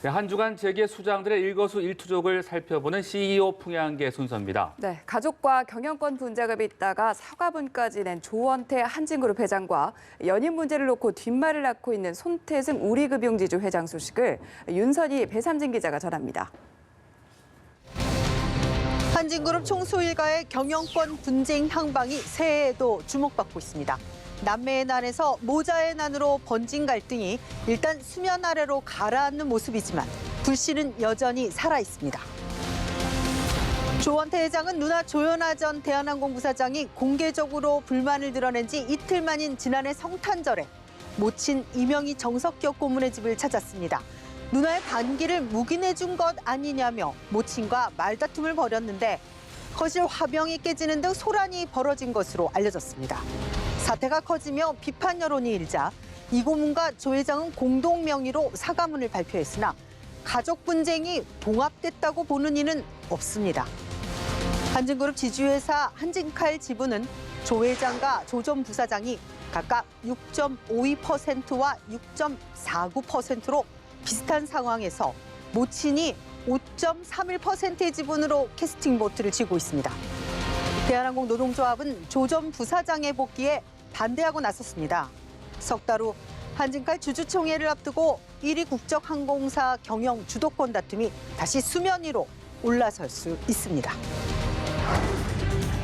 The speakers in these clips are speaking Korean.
네, 한 주간 재계 수장들의 일거수일투족을 살펴보는 CEO 풍향계 순서입니다. 네, 가족과 경영권 분쟁을 빚다가 사과문까지 낸 조원태 한진그룹 회장과 연임 문제를 놓고 뒷말을 낳고 있는 손태승 우리금융지주 회장 소식을 윤선희 배삼진 기자가 전합니다. 한진그룹 총수 일가의 경영권 분쟁 향방이 새해에도 주목받고 있습니다. 남매의 난에서 모자의 난으로 번진 갈등이 일단 수면 아래로 가라앉는 모습이지만 불씨는 여전히 살아있습니다. 조원태 회장은 누나 조연아 전 대한항공 부사장이 공개적으로 불만을 드러낸 지 이틀 만인 지난해 성탄절에 모친 이명희 정석기업 고문의 집을 찾았습니다. 누나의 반기를 묵인해준 것 아니냐며 모친과 말다툼을 벌였는데 거실 화병이 깨지는 등 소란이 벌어진 것으로 알려졌습니다. 사태가 커지며 비판 여론이 일자 이 고문과 조 회장은 공동 명의로 사과문을 발표했으나 가족 분쟁이 봉합됐다고 보는 이는 없습니다. 한진그룹 지주회사 한진칼 지부는 조 회장과 조 전 부사장이 각각 6.52%와 6.49%로 비슷한 상황에서 모친이 5.31%의 지분으로 캐스팅 보트를 쥐고 있습니다. 대한항공 노동조합은 조 전 부사장의 복귀에 반대하고 나섰습니다. 석 달 후 한진칼 주주총회를 앞두고 1위 국적항공사 경영 주도권 다툼이 다시 수면 위로 올라설 수 있습니다.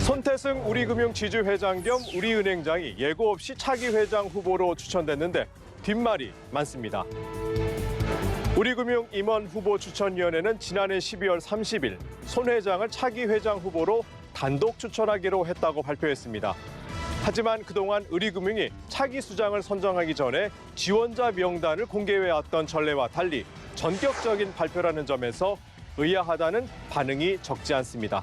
손태승 우리금융지주회장 겸 우리은행장이 예고 없이 차기 회장 후보로 추천됐는데 뒷말이 많습니다. 우리금융 임원 후보 추천위원회는 지난해 12월 30일 손 회장을 차기 회장 후보로 단독 추천하기로 했다고 발표했습니다. 하지만 그동안 우리금융이 차기 수장을 선정하기 전에 지원자 명단을 공개해왔던 전례와 달리 전격적인 발표라는 점에서 의아하다는 반응이 적지 않습니다.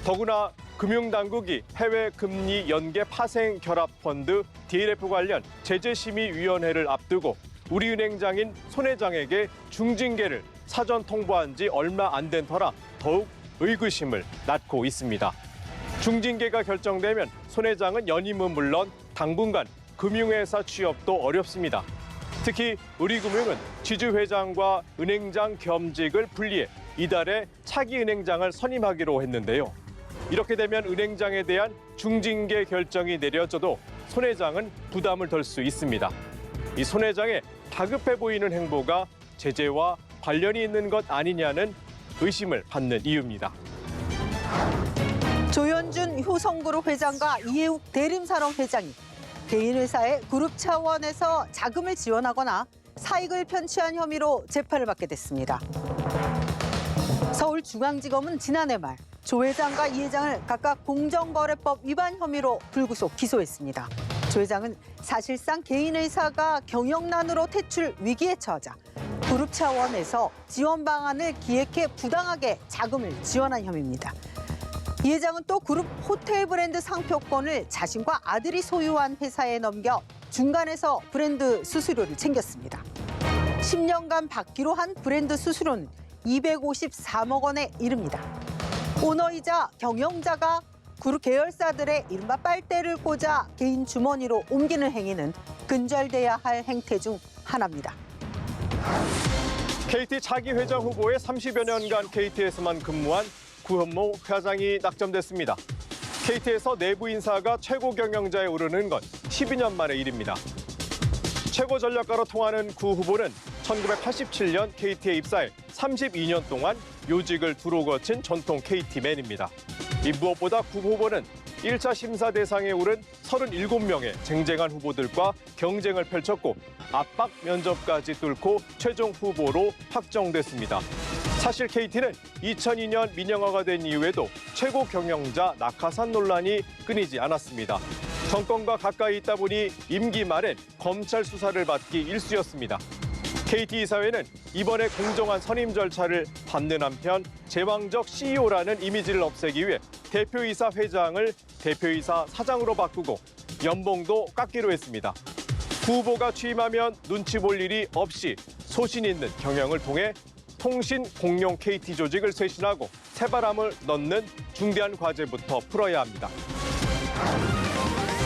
더구나 금융당국이 해외 금리 연계 파생 결합 펀드 DLF 관련 제재심의위원회를 앞두고 우리은행장인 손 회장에게 중징계를 사전 통보한 지 얼마 안 된 터라 더욱 의구심을 낳고 있습니다. 중징계가 결정되면 손 회장은 연임은 물론 당분간 금융회사 취업도 어렵습니다. 특히 우리금융은 지주회장과 은행장 겸직을 분리해 이달에 차기 은행장을 선임하기로 했는데요. 이렇게 되면 은행장에 대한 중징계 결정이 내려져도 손 회장은 부담을 덜 수 있습니다. 이 손 회장의 다급해 보이는 행보가 제재와 관련이 있는 것 아니냐는 의심을 받는 이유입니다. 조현준 효성그룹 회장과 이해욱 대림산업 회장이 개인 회사의 그룹 차원에서 자금을 지원하거나 사익을 편취한 혐의로 재판을 받게 됐습니다. 서울중앙지검은 지난해 말 조 회장과 이 회장을 각각 공정거래법 위반 혐의로 불구속 기소했습니다. 조 회장은 사실상 개인 회사가 경영난으로 퇴출 위기에 처하자 그룹 차원에서 지원 방안을 기획해 부당하게 자금을 지원한 혐의입니다. 이 회장은 또 그룹 호텔 브랜드 상표권을 자신과 아들이 소유한 회사에 넘겨 중간에서 브랜드 수수료를 챙겼습니다. 10년간 받기로 한 브랜드 수수료는 253억 원에 이릅니다. 오너이자 경영자가 그룹 계열사들의 이른바 빨대를 꽂아 개인 주머니로 옮기는 행위는 근절돼야 할 행태 중 하나입니다. KT 차기 회장 후보에 30여 년간 KT에서만 근무한 구현모 회장이 낙점됐습니다. KT에서 내부 인사가 최고 경영자에 오르는 건 12년 만의 일입니다. 최고 전략가로 통하는 구 후보는 1987년 KT에 입사해 32년 동안 요직을 두루 거친 전통 KT맨입니다. 이 무엇보다 구 후보는 1차 심사 대상에 오른 37명의 쟁쟁한 후보들과 경쟁을 펼쳤고 압박 면접까지 뚫고 최종 후보로 확정됐습니다. 사실 KT는 2002년 민영화가 된 이후에도 최고 경영자 낙하산 논란이 끊이지 않았습니다. 정권과 가까이 있다 보니 임기 말엔 검찰 수사를 받기 일쑤였습니다. KT 이사회는 이번에 공정한 선임 절차를 밟는 한편 제왕적 CEO라는 이미지를 없애기 위해 대표이사 회장을 대표이사 사장으로 바꾸고 연봉도 깎기로 했습니다. 구 후보가 취임하면 눈치 볼 일이 없이 소신 있는 경영을 통해 통신 공용 KT 조직을 쇄신하고 새바람을 넣는 중대한 과제부터 풀어야 합니다.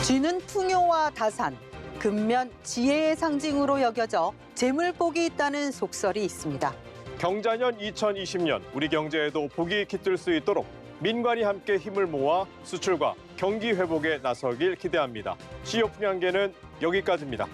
쥐는 풍요와 다산, 근면 지혜의 상징으로 여겨져 재물복이 있다는 속설이 있습니다. 경자년 2020년 우리 경제에도 복이 깃들 수 있도록 민관이 함께 힘을 모아 수출과 경기 회복에 나서길 기대합니다. CEO 풍향계는 여기까지입니다.